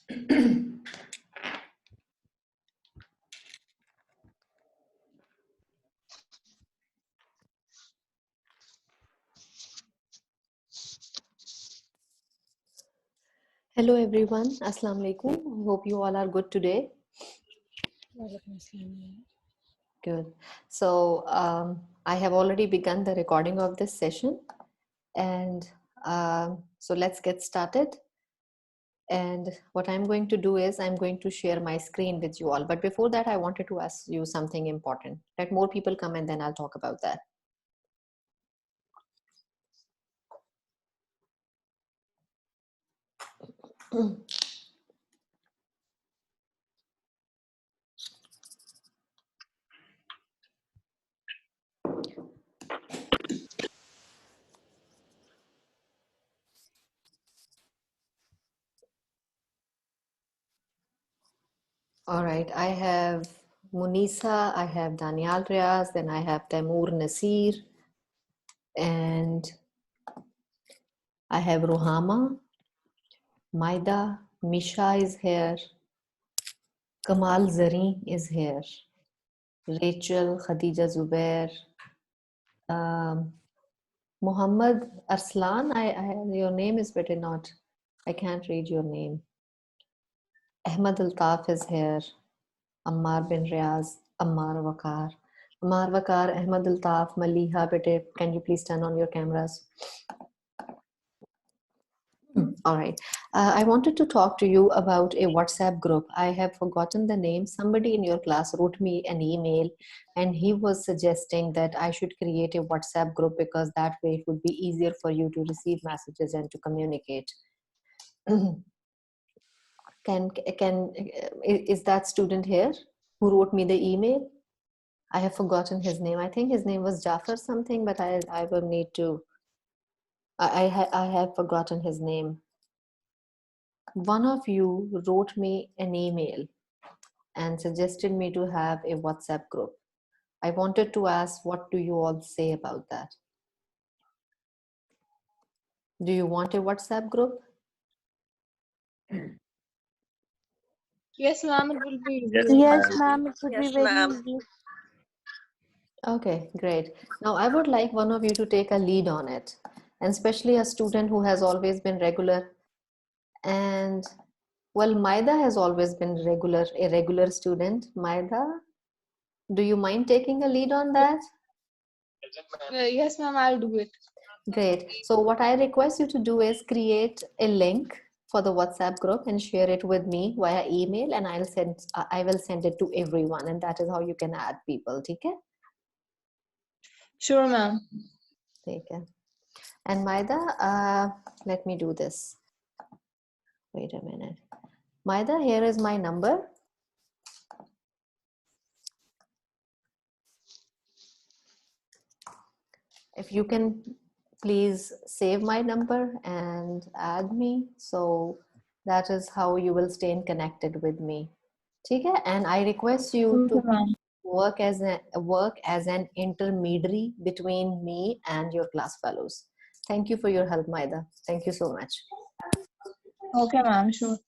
Hello everyone, Assalamu alaikum. I hope you all are good today. Good. So I have already begun the recording of this session, and so let's get started. And what I'm going to do is I'm going to share my screen with you all. But before that, I wanted to ask you something important. Let more people come and then I'll talk about that. All right, I have Munisa, I have Danial Riaz, then I have Taimur Nasir, and I have Ruhama, Maida, Misha is here, Kamal Zari is here, Rachel, Khadija Zubair, Muhammad Arslan, your name is better not, I can't read your name. Ahmad Altaf is here, Ammar bin Riaz, Ammar Wakar. Ammar Wakar, Ahmad Altaf, Maliha, bete, can you please turn on your cameras? All right. I wanted to talk to you about a WhatsApp group. I have forgotten the name. Somebody in your class wrote me an email and he was suggesting that I should create a WhatsApp group because that way it would be easier for you to receive messages and to communicate. Is that student here who wrote me the email? I have forgotten his name. I think his name was Jafar something, but I will need to, I have forgotten his name. One of you wrote me an email and suggested me to have a WhatsApp group. I wanted to ask, what do you all say about that? Do you want a WhatsApp group? Yes, ma'am, it will be Yes, ma'am, it would be very easy. Okay, great. Now I would like one of you to take a lead on it, and especially a student who has always been regular. And well, Maida has always been a regular student. Maida, do you mind taking a lead on that? Yes, ma'am, I'll do it. Great. So what I request you to do is create a link for the WhatsApp group and share it with me via email, and I will send it to everyone, and that is how you can add people. Okay? Sure, ma'am. Okay. And Maida, let me do this. Wait a minute. Maida, here is my number. If you can please save my number and add me, so that is how you will stay connected with me. Okay? And I request you to work as an intermediary between me and your class fellows. Thank you for your help, Maida. Thank you so much. Okay, ma'am, sure.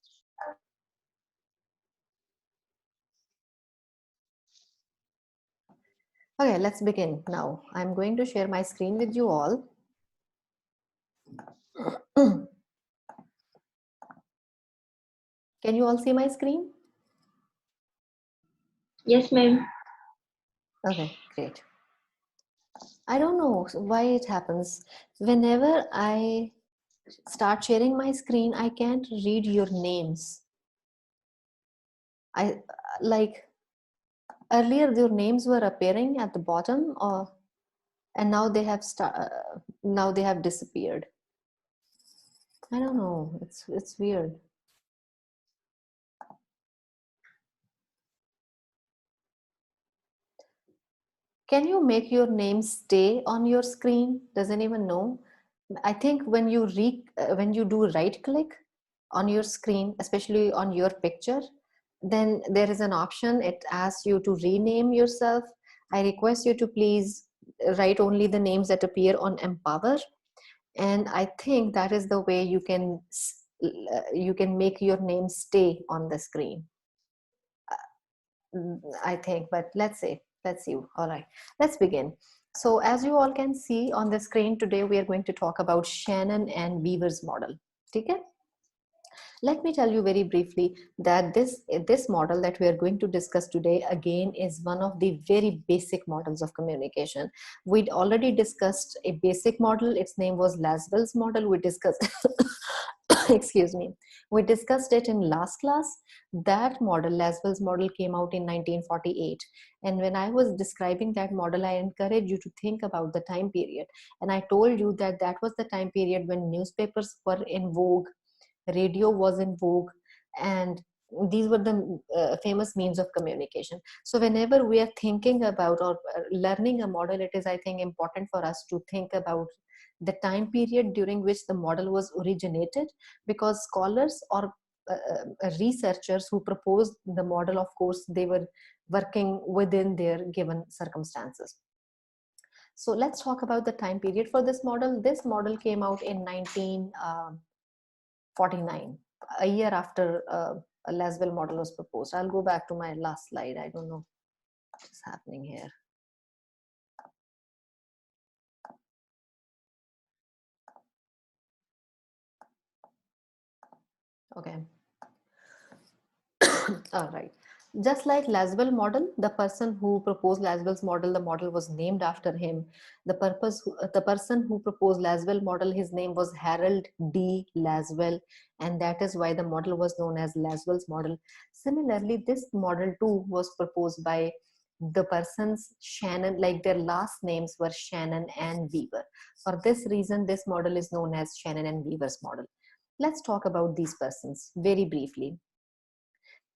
Okay, let's begin now. I'm going to share my screen with you all. Can you all see my screen? Yes, ma'am. Okay, great. I don't know why it happens. Whenever I start sharing my screen, I can't read your names. I like earlier your names were appearing at the bottom, and now they have disappeared. I don't know. It's weird. Can you make your name stay on your screen? Does anyone know? I think when you do right click on your screen, especially on your picture, then there is an option. It asks you to rename yourself. I request you to please write only the names that appear on Empower. And I think that is the way you can you can make your name stay on the screen, I think, but let's see. All right, let's begin. So as you all can see on the screen today, we are going to talk about Shannon and Weaver's model. Okay? Let me tell you very briefly that this model that we are going to discuss today again is one of the very basic models of communication. We'd already discussed a basic model. Its name was Lasswell's model. We discussed excuse me, we discussed it in last class. That model, Lasswell's model, came out in 1948, and when I was describing that model, I encouraged you to think about the time period, and I told you that that was the time period when newspapers were in vogue, radio was in vogue, and these were the famous means of communication. So whenever we are thinking about or learning a model, it is, I think, important for us to think about the time period during which the model was originated, because scholars or researchers who proposed the model, of course, they were working within their given circumstances. So let's talk about the time period for this model. This model came out in 1949, a year after a Lasswell model was proposed. I'll go back to my last slide. I don't know what's happening here. Okay. All right. Just like Lasswell model, the person who proposed Lasswell's model, the model was named after him. The person who proposed Lasswell model, his name was Harold D. Lasswell, and that is why the model was known as Lasswell's model. Similarly, this model too was proposed by the persons Shannon, like their last names were Shannon and Weaver. For this reason, this model is known as Shannon and Weaver's model. Let's talk about these persons very briefly.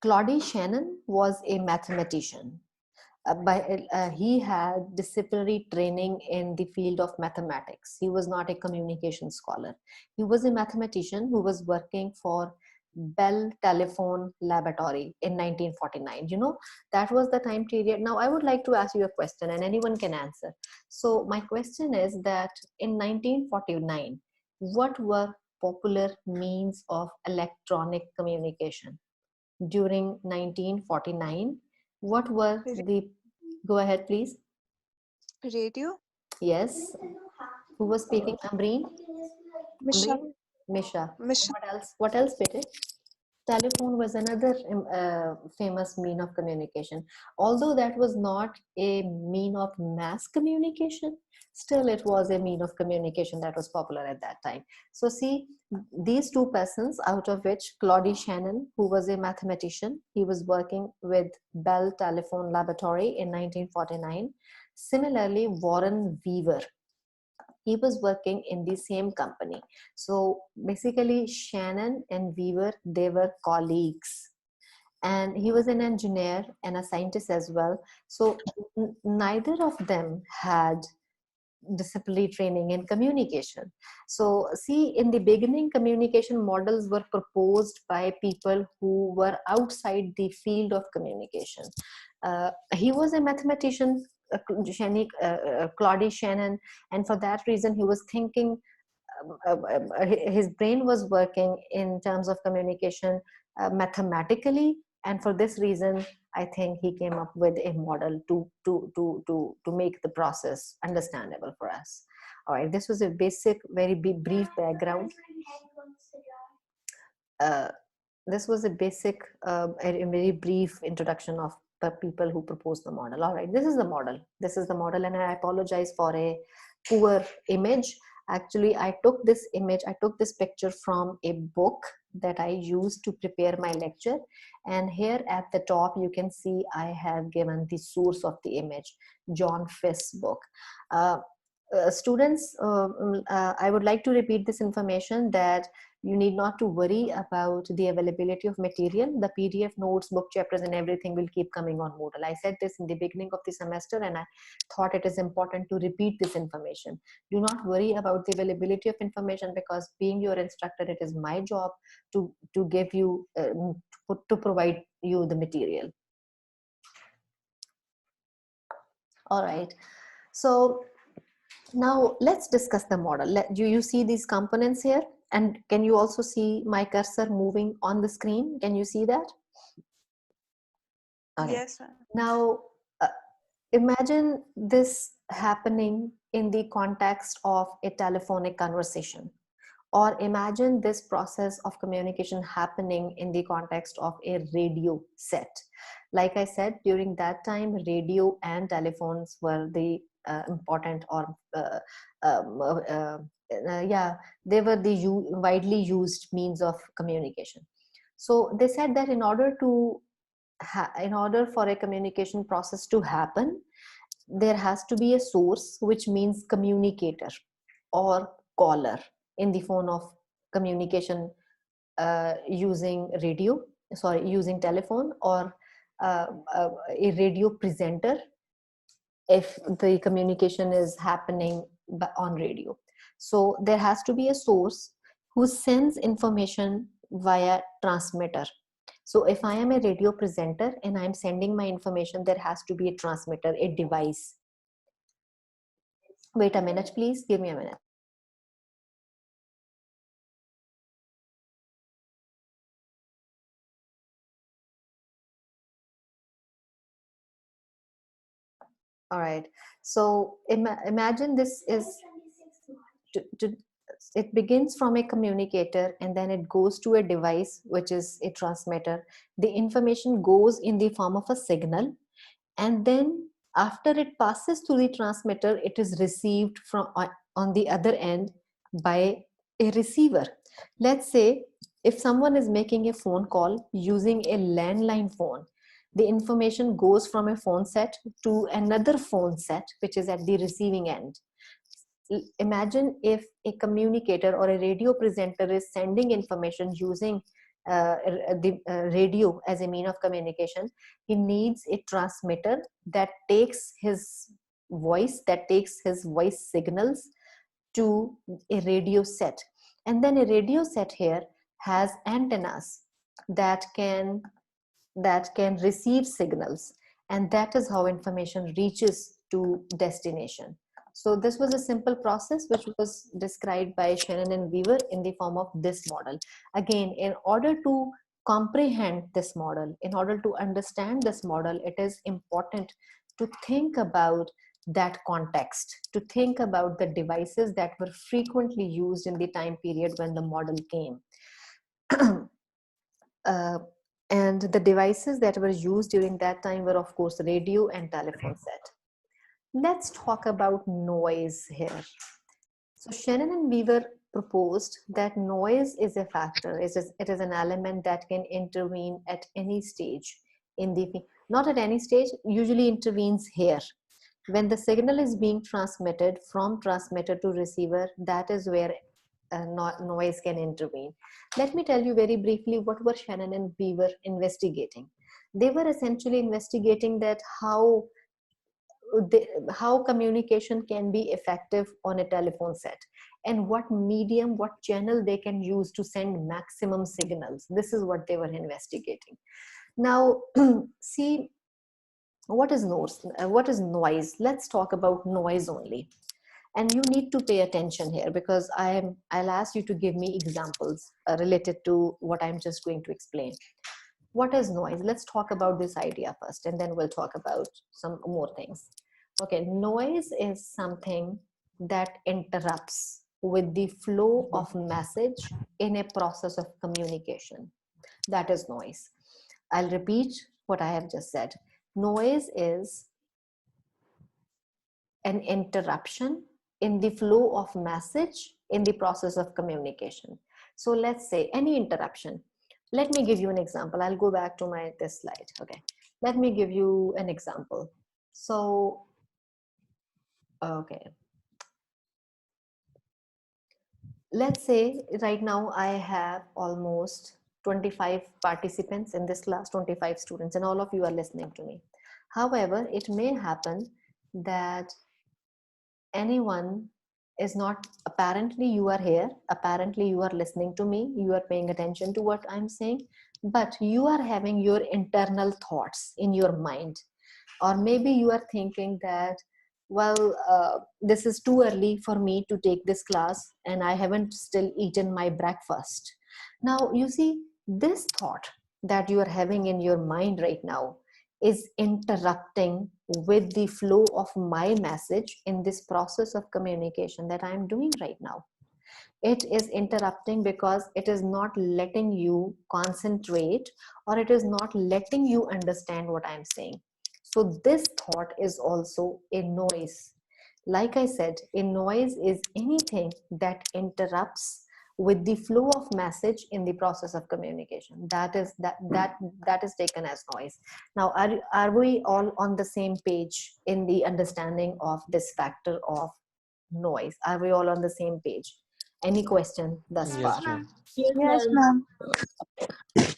Claude Shannon was a mathematician. He had disciplinary training in the field of mathematics. He was not a communication scholar. He was a mathematician who was working for Bell Telephone Laboratory in 1949. You know, that was the time period. Now, I would like to ask you a question, and anyone can answer. So my question is that in 1949, what were popular means of electronic communication? During 1949, what were the, go ahead please. Radio. Yes, who was speaking? Amreen? Misha. Misha. Misha. What else Peter? Telephone was another famous mean of communication. Although that was not a mean of mass communication, still it was a mean of communication that was popular at that time. So see, these two persons, out of which Claude Shannon, who was a mathematician, he was working with Bell Telephone Laboratory in 1949. Similarly, Warren Weaver, he was working in the same company. So basically, Shannon and Weaver, they were colleagues. And he was an engineer and a scientist as well. So neither of them had disciplinary training in communication. So see, in the beginning, communication models were proposed by people who were outside the field of communication. He was a mathematician, Claude Shannon, and for that reason he was thinking, his brain was working in terms of communication mathematically, and for this reason I think he came up with a model to make the process understandable for us. All right, this was a basic, very brief background. This was a basic, a very brief introduction of the people who proposed the model. All right, this is the model. This is the model, and I apologize for a poor image. Actually, I took this image, I took this picture from a book that I used to prepare my lecture. And here at the top, you can see I have given the source of the image, John Fisk's book. Students, I would like to repeat this information that you need not to worry about the availability of material. The PDF notes, book chapters and everything will keep coming on Moodle. I said this in the beginning of the semester and I thought it is important to repeat this information. Do not worry about the availability of information, because being your instructor, it is my job to give you, to provide you the material. All right. So now let's discuss the model. You see these components here. And can you also see my cursor moving on the screen? Can you see that? Okay. Yes, ma'am. Now, imagine this happening in the context of a telephonic conversation, or imagine this process of communication happening in the context of a radio set. Like I said, during that time, radio and telephones were the important, or yeah, they were the widely used means of communication. So they said that in order for a communication process to happen, there has to be a source, which means communicator or caller in the form of communication using using telephone, or a radio presenter if the communication is happening on radio. So there has to be a source who sends information via transmitter. So if I am a radio presenter and I'm sending my information, there has to be a transmitter, a device. Wait a minute, please. Give me a minute. All right. So imagine this is it begins from a communicator, and then it goes to a device, which is a transmitter. The information goes in the form of a signal, and then after it passes through the transmitter, it is received from on the other end by a receiver. Let's say if someone is making a phone call using a landline phone, the information goes from a phone set to another phone set, which is at the receiving end. Imagine if a communicator or a radio presenter is sending information using the radio as a mean of communication. He needs a transmitter that takes his voice signals to a radio set, and then a radio set here has antennas that can receive signals, and that is how information reaches to destination. So this was a simple process which was described by Shannon and Weaver in the form of this model. Again, in order to comprehend this model, in order to understand this model, it is important to think about that context, to think about the devices that were frequently used in the time period when the model came. And the devices that were used during that time were, of course, radio and telephone set. Let's talk about noise here. So Shannon and Weaver proposed that noise is a factor. It is an element that can intervene at any stage not at any stage, usually intervenes here. When the signal is being transmitted from transmitter to receiver, that is where noise can intervene. Let me tell you very briefly what were Shannon and Weaver investigating. They were essentially investigating that how communication can be effective on a telephone set, and what medium, what channel they can use to send maximum signals. This is what they were investigating. Now, see, what is noise? Let's talk about noise only. And you need to pay attention here, because I'll ask you to give me examples related to what I'm just going to explain. What is noise? Let's talk about this idea first, and then we'll talk about some more things. Okay, noise is something that interrupts with the flow of message in a process of communication. That is noise. I'll repeat what I have just said. Noise is an interruption in the flow of message in the process of communication. So let's say any interruption. Let me give you an example. I'll go back to this slide. Okay, let me give you an example. So, okay. Let's say right now I have almost 25 participants in this class, 25 students, and all of you are listening to me. However, it may happen that anyone is not, apparently you are here, apparently you are listening to me, you are paying attention to what I'm saying, but you are having your internal thoughts in your mind. Or maybe you are thinking that well, this is too early for me to take this class and I haven't still eaten my breakfast. Now, you see, this thought that you are having in your mind right now is interrupting with the flow of my message in this process of communication that I am doing right now. It is interrupting because it is not letting you concentrate, or it is not letting you understand what I'm saying. So this thought is also a noise. Like I said, a noise is anything that interrupts with the flow of message in the process of communication. That is taken as noise. Now, are we all on the same page in the understanding of this factor of noise? Are we all on the same page? Any question thus far? Yes, ma'am. Yes, Yes, ma'am. ma'am.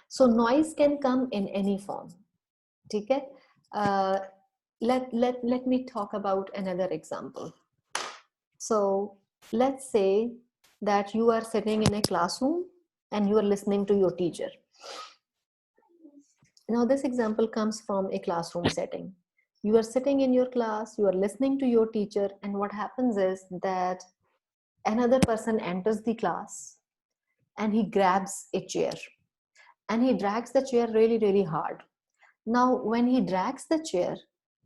So noise can come in any form. Okay? Let me talk about another example. So let's say that you are sitting in a classroom and you are listening to your teacher. Now this example comes from a classroom setting. You are sitting in your class, you are listening to your teacher, and what happens is that another person enters the class and he grabs a chair and he drags the chair really, really hard. Now, when he drags the chair,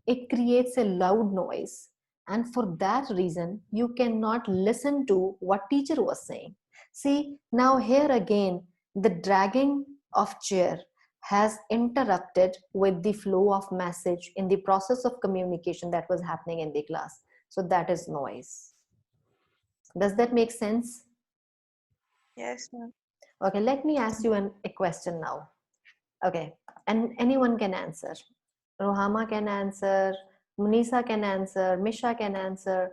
it creates a loud noise. And for that reason, you cannot listen to what teacher was saying. See, now here again, the dragging of chair has interrupted with the flow of message in the process of communication that was happening in the class. So that is noise. Does that make sense? Yes, ma'am. Okay, let me ask you a question now. Okay, and anyone can answer. Rohama can answer, Munisa can answer, Misha can answer,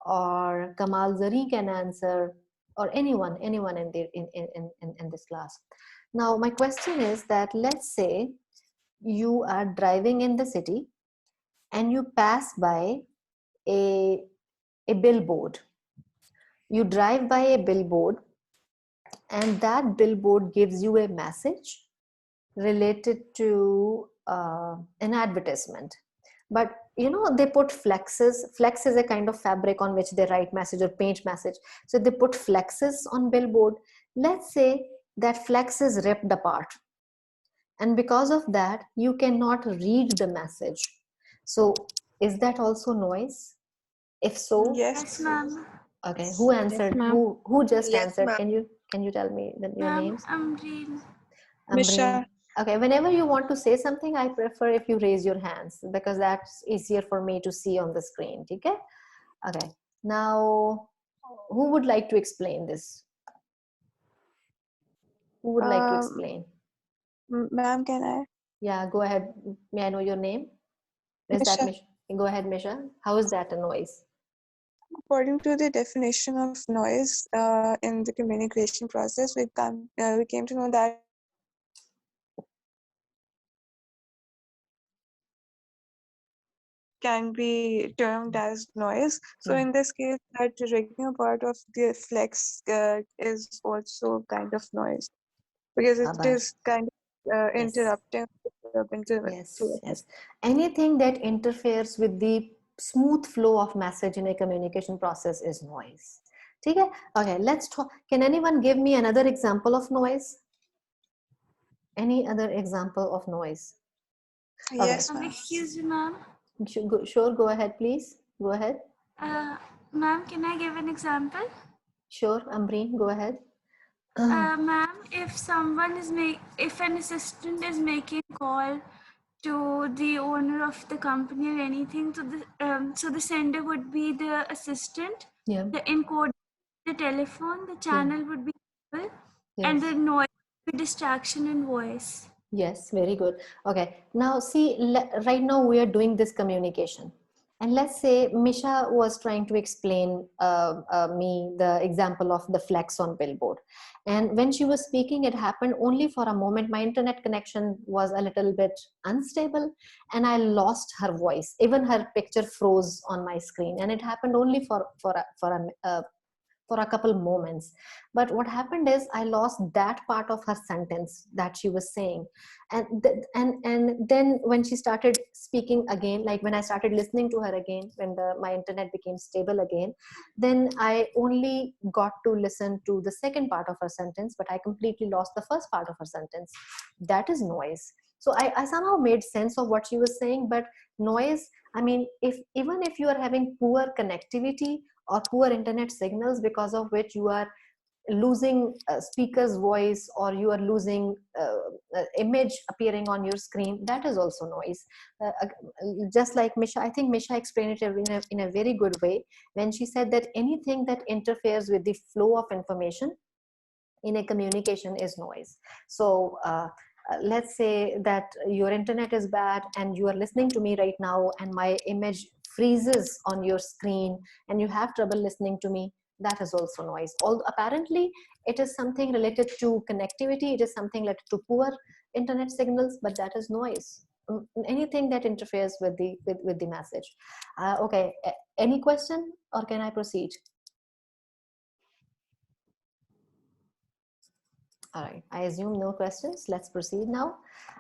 or Kamal Zari can answer, or anyone in this class. Now, my question is that let's say you are driving in the city and you pass by a billboard. You drive by a billboard and that billboard gives you a message related to an advertisement. But you know, they put flexes. Flex is a kind of fabric on which they write message or paint message. So they put flexes on billboard. Let's say that flex is ripped apart, and because of that you cannot read the message. So is that also noise? If so, Yes, Ma'am. okay, who answered? ma'am. Who just Yes, answered? ma'am. Can you tell me your Ma'am, names? Amreen. Ambreen. Misha. Okay, whenever you want to say something, I prefer if you raise your hands because that's easier for me to see on the screen. Okay? Okay. Now, who would like to explain this? Who would like to explain? Ma'am, can I? Yeah, go ahead. May I know your name? Is that Misha. Misha? Go ahead, Misha. How is that a noise? According to the definition of noise in the communication process, we came to know that can be termed as noise. So Yeah. in this case, that regular part of the flex is also kind of noise because it Shabash. is kind of Yes. disturbing to Yes. Anything that interferes with the smooth flow of message in a communication process is noise. Okay. Okay, let's talk. Can anyone give me another example of noise? Any other example of noise? Okay. Yes, ma'am. Excuse me, ma'am. Sure, go ahead, please. Go ahead. Ma'am, can I give an example? Sure, Ambreen, go ahead. Ma'am, if an assistant is making call to the owner of the company or anything, so the sender would be the assistant, Yeah. the encode, the telephone, the channel would be people, and Yes. the noise would be distraction and voice. Yes, very good. Okay, now see, right now we are doing this communication. And let's say Misha was trying to explain me the example of the flex on billboard. And when she was speaking, it happened only for a moment. My internet connection was a little bit unstable and I lost her voice. Even her picture froze on my screen. And it happened only for for a couple moments. But what happened is I lost that part of her sentence that she was saying. And then when she started speaking again, like when I started listening to her again, when my internet became stable again, then I only got to listen to the second part of her sentence, but I completely lost the first part of her sentence. That is noise. So I somehow made sense of what she was saying, but noise, I mean, even if you are having poor connectivity or poor internet signals, because of which you are losing a speaker's voice, or you are losing image appearing on your screen, that is also noise. Just like Misha, I think Misha explained it in a very good way when she said that anything that interferes with the flow of information in a communication is noise. So let's say that your internet is bad and you are listening to me right now and my image freezes on your screen and you have trouble listening to me, that is also noise. Apparently it is something related to connectivity, it is something related to poor internet signals, but that is noise. Anything that interferes with the message. Okay, any question, or can I proceed? All right, I assume no questions. Let's proceed now.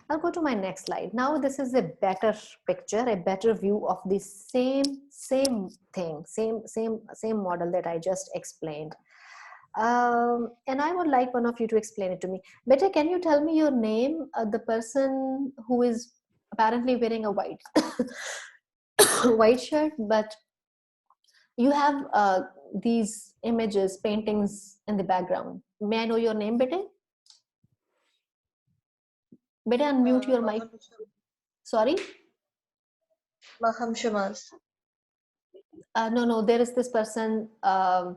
I'll go to my next slide. Now this is a better picture, a better view of the same thing, same model that I just explained. And I would like one of you to explain it to me. Beta, can you tell me your name, the person who is apparently wearing a white white shirt, but you have these images, paintings in the background. May I know your name, Beta? Better unmute your mic. Sorry? Maham Shamaz. No, there is this person, a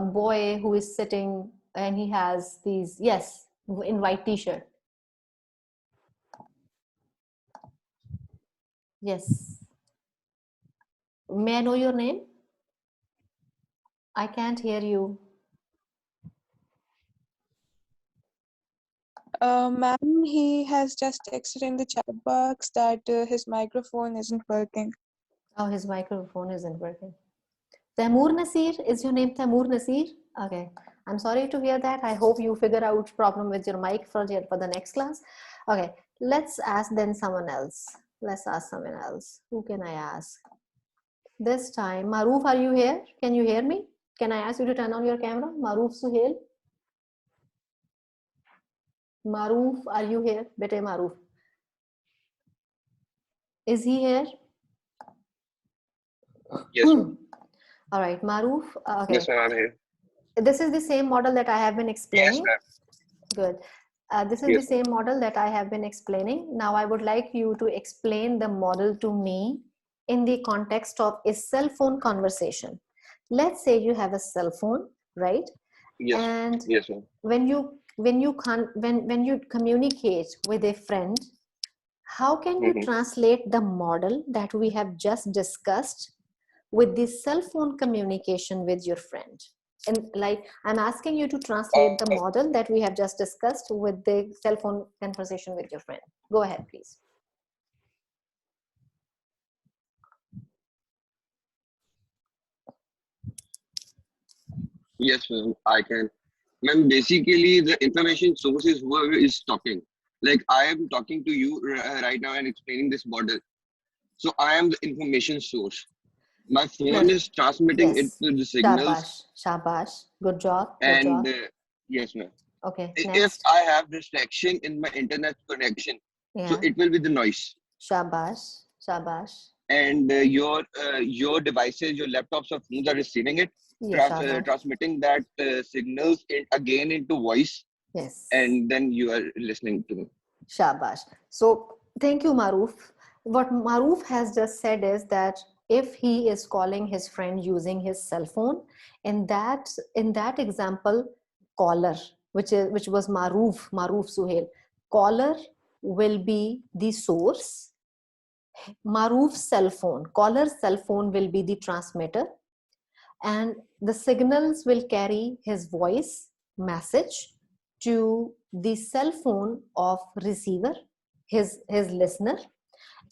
boy who is sitting and he has these, yes, in white t-shirt. Yes. May I know your name? I can't hear you. Ma'am, he has just texted in the chat box that his microphone isn't working. Oh, his microphone isn't working. Taimur Nasir, is your name Taimur Nasir? Okay, I'm sorry to hear that. I hope you figure out problem with your mic for the next class. Okay, let's ask then someone else. Let's ask someone else. Who can I ask? This time, Maruf, are you here? Can you hear me? Can I ask you to turn on your camera? Maruf Suhail? Maruf, are you here? Bete Maruf. Is he here? Yes, ma'am. All right, Maruf. Okay. Yes, ma'am, I'm here. This is the same model that I have been explaining. Yes, ma'am. Good. This is Yes, the same model that I have been explaining. Now I would like you to explain the model to me in the context of a cell phone conversation. Let's say you have a cell phone, right? Yes. And Yes, ma'am. when you communicate with a friend, how can you translate the model that we have just discussed with the cell phone communication with your friend? And like, I'm asking you to translate the model that we have just discussed with the cell phone conversation with your friend. Go ahead, please. Yes, ma'am, I can. Ma'am, basically the information source is whoever is talking. Like I am talking to you right now and explaining this model. So I am the information source. My phone is transmitting it to the signals. Shabash. Good job. Good And job. yes, ma'am. Okay, If next. I have distraction in my internet connection, so it will be the noise. Shabash. Shabash. And your devices, your laptops or phones are receiving it, transmitting that signals again into voice. Yes. And then you are listening to me. Shabash. So thank you, Maruf. What Maruf has just said is that if he is calling his friend using his cell phone, in that example, caller, which was Maruf Suhail, caller will be the source. Maruf's cell phone, caller's cell phone will be the transmitter, and the signals will carry his voice message to the cell phone of receiver, his listener,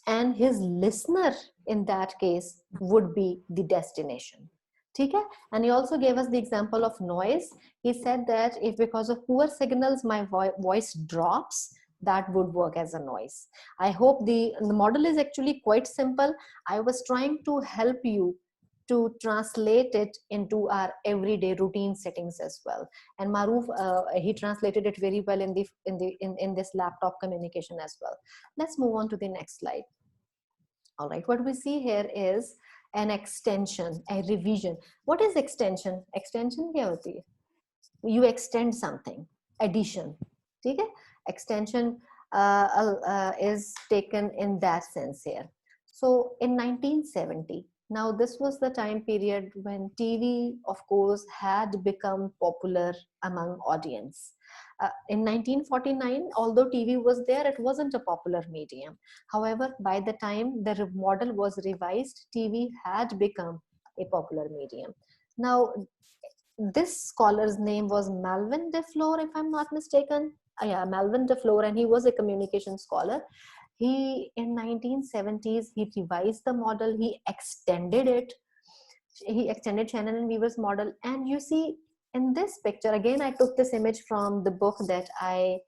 and his listener in that case would be the destination. ठीक है? And he also gave us the example of noise. He said that if because of poor signals my voice drops, that would work as a noise. I hope the model is actually quite simple. I was trying to help you to translate it into our everyday routine settings as well. And Maruf, he translated it very well in this laptop communication as well. Let's move on to the next slide. All right, what we see here is an extension, a revision. What is extension? Extension kya hoti hai? You extend something, addition. Okay? Extension is taken in that sense here. So in 1970, now this was the time period when TV, of course, had become popular among audience. In 1949, although TV was there, it wasn't a popular medium. However, by the time the model was revised, TV had become a popular medium. Now, this scholar's name was Melvin DeFleur, if I'm not mistaken. Yeah, Melvin DeFleur, and he was a communication scholar. He, in 1970s, he revised the model, he extended it. He extended Shannon and Weaver's model. And you see in this picture, again, I took this image from the book that I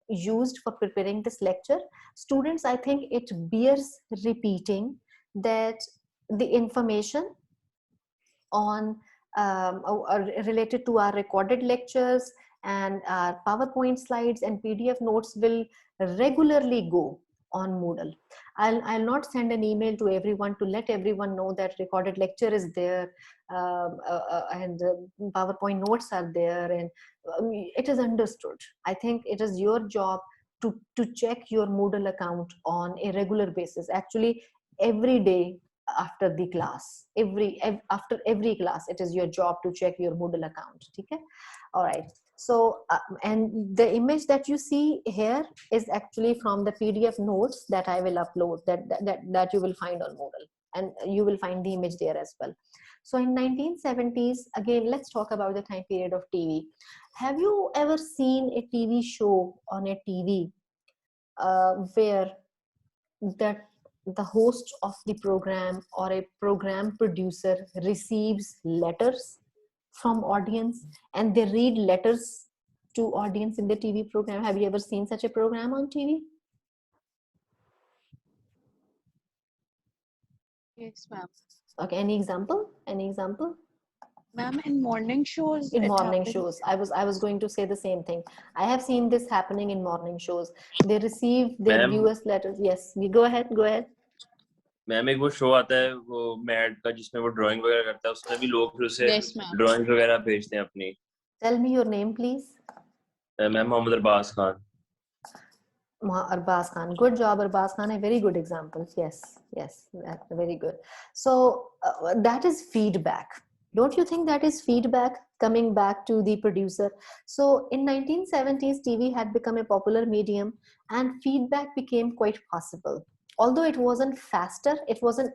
used for preparing this lecture. Students, I think it bears repeating that the information on related to our recorded lectures and our PowerPoint slides and PDF notes will regularly go on Moodle. I'll not send an email to everyone to let everyone know that recorded lecture is there and PowerPoint notes are there, and it is understood. I think it is your job to check your Moodle account on a regular basis. Actually, every day after the class, after every class, it is your job to check your Moodle account. Okay? All right. So, and the image that you see here is actually from the PDF notes that I will upload, that you will find on Moodle, and you will find the image there as well. So in 1970s, again, let's talk about the time period of TV. Have you ever seen a TV show on a TV where the host of the program or a program producer receives letters from audience and they read letters to audience in the TV program? Have you ever seen such a program on TV? Yes, ma'am. Okay, any example? Any example? Ma'am, in morning shows. In it morning happens. shows, I was going to say the same thing. I have seen this happening in morning shows. They receive their viewers letters. Yes, we go ahead. Ma'am एक वो show आता है वो mad का जिसमें वो drawing वगैरह करता है, उसमें भी लोग फिर उसे Yes, ma'am. ड्राइंग वगैरह भेजते हैं अपनी. Tell me your name, please. Ma'am Mohammed Arbaz Khan. Arbaz Khan. Good job, Arbaz Khan. A very good example. Yes, that's very good. So that is feedback. Don't you think that is feedback coming back to the producer? So in 1970s, TV had become a popular medium and feedback became quite possible. Although it wasn't faster, it wasn't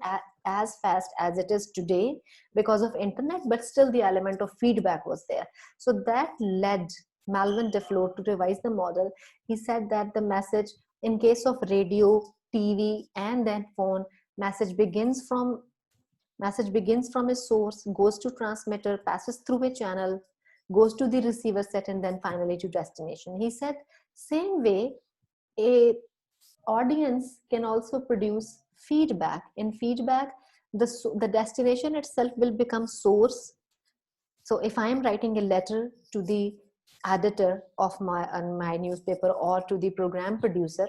as fast as it is today because of internet, but still the element of feedback was there. So that led Melvin DeFleur to revise the model. He said that the message, in case of radio, TV, and then phone, message begins from a source, goes to transmitter, passes through a channel, goes to the receiver set, and then finally to destination. He said, same way, a audience can also produce feedback. In feedback, the destination itself will become source. So if I am writing a letter to the editor of my newspaper or to the program producer,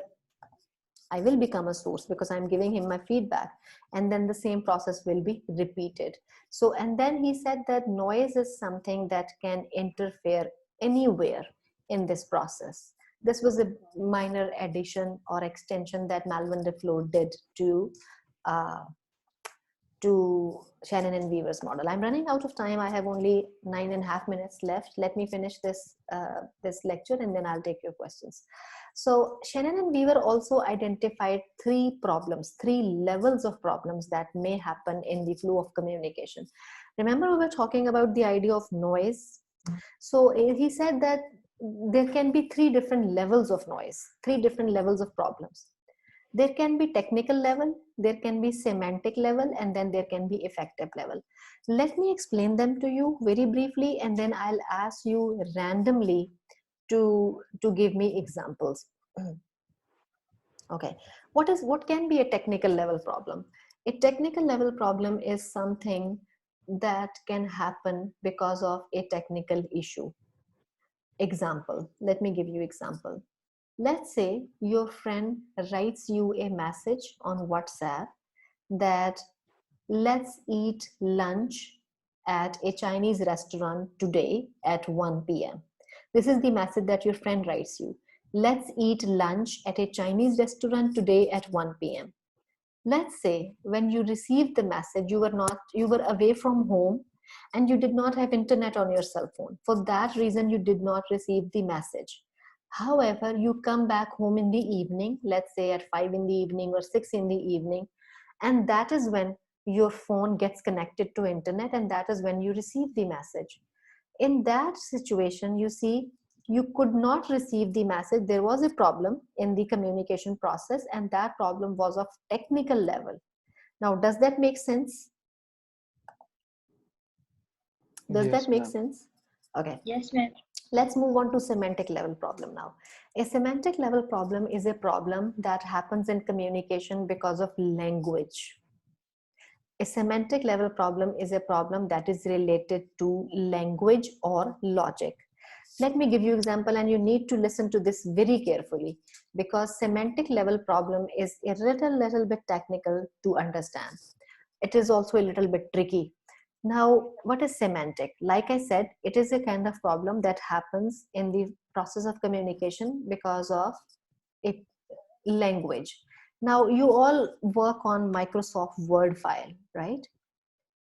I will become a source because I'm giving him my feedback, and then the same process will be repeated. So, and then he said that noise is something that can interfere anywhere in this process. This was a minor addition or extension that Melvin DeFleur did to Shannon and Weaver's model. I'm running out of time. I have only 9.5 minutes left. Let me finish this lecture and then I'll take your questions. So Shannon and Weaver also identified three levels of problems that may happen in the flow of communication. Remember, we were talking about the idea of noise. So he said that there can be three different levels of noise, three different levels of problems. There can be technical level, there can be semantic level, and then there can be effective level. Let me explain them to you very briefly, and then I'll ask you randomly to give me examples. Okay, what can be a technical level problem? A technical level problem is something that can happen because of a technical issue. Example, let me give you example. Let's say your friend writes you a message on WhatsApp that let's eat lunch at a Chinese restaurant today at 1 p.m. This is the message that your friend writes you. Let's eat lunch at a Chinese restaurant today at 1 p.m. Let's say when you received the message, you were away from home and you did not have internet on your cell phone. For that reason, you did not receive the message. However, you come back home in the evening, let's say at 5 in the evening or 6 in the evening, and that is when your phone gets connected to internet, and that is when you receive the message. In that situation, you see, you could not receive the message. There was a problem in the communication process, and that problem was of technical level. Now, does that make sense? Does Yes, that make ma'am. sense? Okay. Yes, ma'am. Let's move on to semantic level problem now. A semantic level problem is a problem that happens in communication because of language. A semantic level problem is a problem that is related to language or logic. Let me give you an example, and you need to listen to this very carefully, because semantic level problem is a little bit technical to understand. It is also a little bit tricky. Now, what is semantic? Like I said, it is a kind of problem that happens in the process of communication because of a language. Now, you all work on Microsoft Word file, right?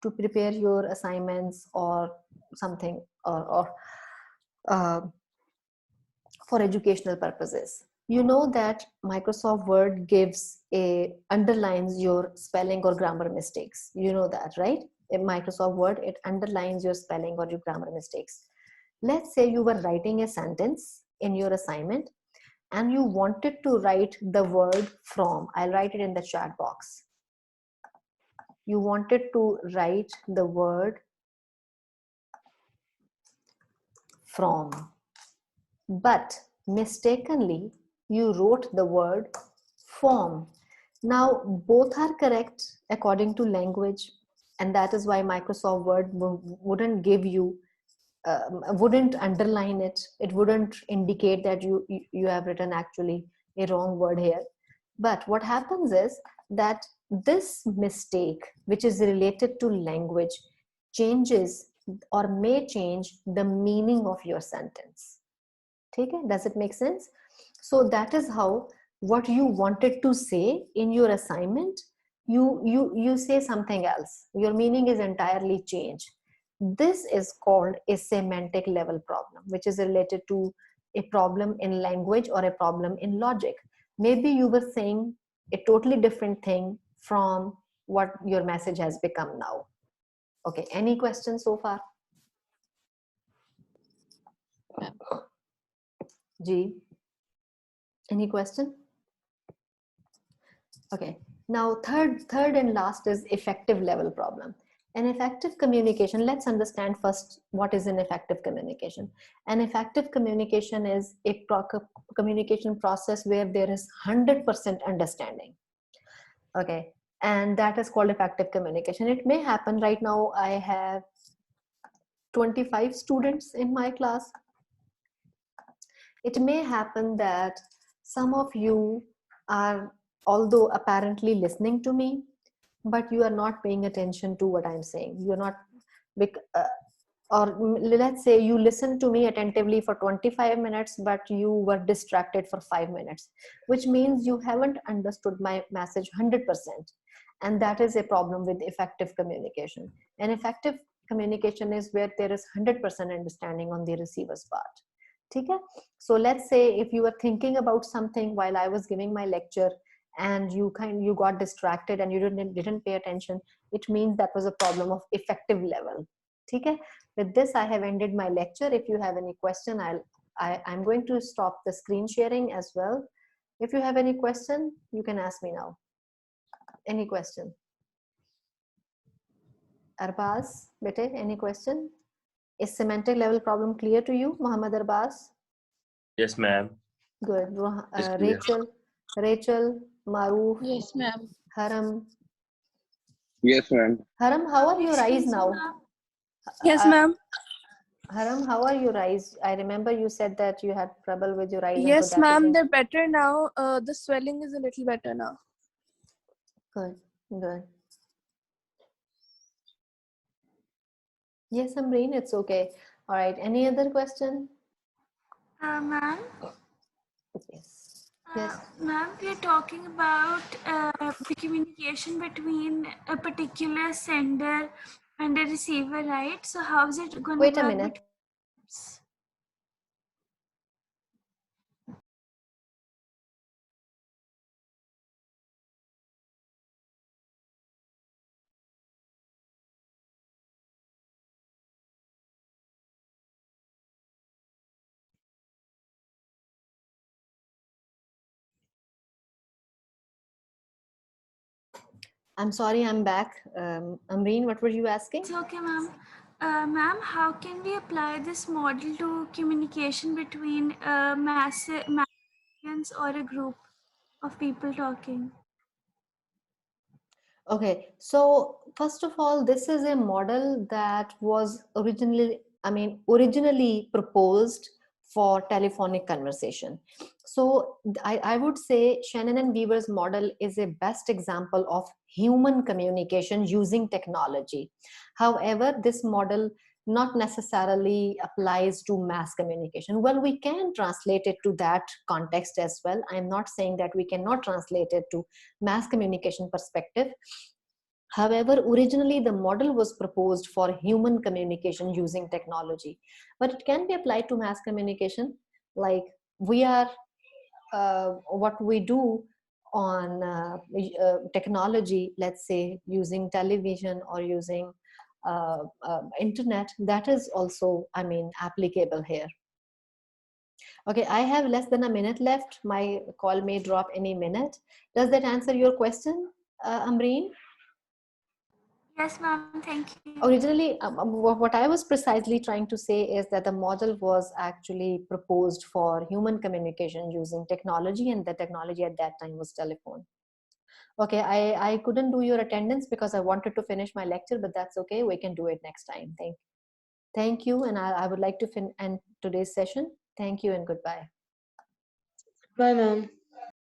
To prepare your assignments or something, or for educational purposes. You know that Microsoft Word underlines your spelling or grammar mistakes. You know that, right? In Microsoft Word, it underlines your spelling or your grammar mistakes. Let's say you were writing a sentence in your assignment and you wanted to write the word from. I'll write it in the chat box. You wanted to write the word from, but mistakenly you wrote the word form. Now, both are correct according to language, and that is why Microsoft Word wouldn't give you, wouldn't underline it. It wouldn't indicate that you have written actually a wrong word here. But what happens is that this mistake, which is related to language, changes or may change the meaning of your sentence. Okay? Does it make sense? So that is how what you wanted to say in your assignment, you say something else. Your meaning is entirely changed. This is called a semantic level problem, which is related to a problem in language or a problem in logic. Maybe you were saying a totally different thing from what your message has become now. Okay, any questions so far? G, any question? Okay, now third and last is effective level problem. An effective communication, let's understand first what is an effective communication. An effective communication is a communication process where there is 100% understanding. Okay, and that is called effective communication. It may happen right now, I have 25 students in my class. It may happen that some of you are, although apparently listening to me, but you are not paying attention to what I'm saying. You're not, or let's say you listen to me attentively for 25 minutes, but you were distracted for 5 minutes, which means you haven't understood my message 100%. And that is a problem with effective communication. And effective communication is where there is 100% understanding on the receiver's part. Okay? So let's say if you were thinking about something while I was giving my lecture and you got distracted and you didn't pay attention, it means that was a problem of effective level. Okay? With this, I have ended my lecture. If you have any question, I'm going to stop the screen sharing as well. If you have any question, you can ask me now. Any question? Arbaz, bete, any question? Is semantic level problem clear to you, Muhammad Arbaz? Yes, ma'am. Good. It's clear. Rachel, Maruf, Yes, ma'am. Haram. Yes, ma'am. Haram, how are your eyes Excuse me, now? ma'am. Yes, Uh, ma'am. Haram, how are your eyes? I remember you said that you had trouble with your eyes and Yes, forgetting ma'am. things. They're better now. The swelling is a little better now. Good, good. Yes, Amreen, it's okay. All right. Any other question? Ma'am, Yes. Yes. ma'am, we are talking about the communication between a particular sender and a receiver, right? So how is it going to Wait a work? minute. I'm sorry, I'm back. Amreen, what were you asking? It's okay, ma'am. Ma'am, how can we apply this model to communication between a mass audience or a group of people talking? Okay, so first of all, this is a model that was originally proposed for telephonic conversation. So I would say Shannon and Weaver's model is a best example of human communication using technology. However, this model not necessarily applies to mass communication. Well, we can translate it to that context as well. I'm not saying that we cannot translate it to mass communication perspective. However, originally the model was proposed for human communication using technology, but it can be applied to mass communication. Like what we do on technology, let's say using television or using internet, that is also, applicable here. Okay, I have less than a minute left. My call may drop any minute. Does that answer your question, Amreen? Yes, ma'am. Thank you. Originally, what I was precisely trying to say is that the model was actually proposed for human communication using technology, and the technology at that time was telephone. Okay, I couldn't do your attendance because I wanted to finish my lecture, but that's okay. We can do it next time. Thank you. And I would like to end today's session. Thank you and goodbye. Bye, ma'am.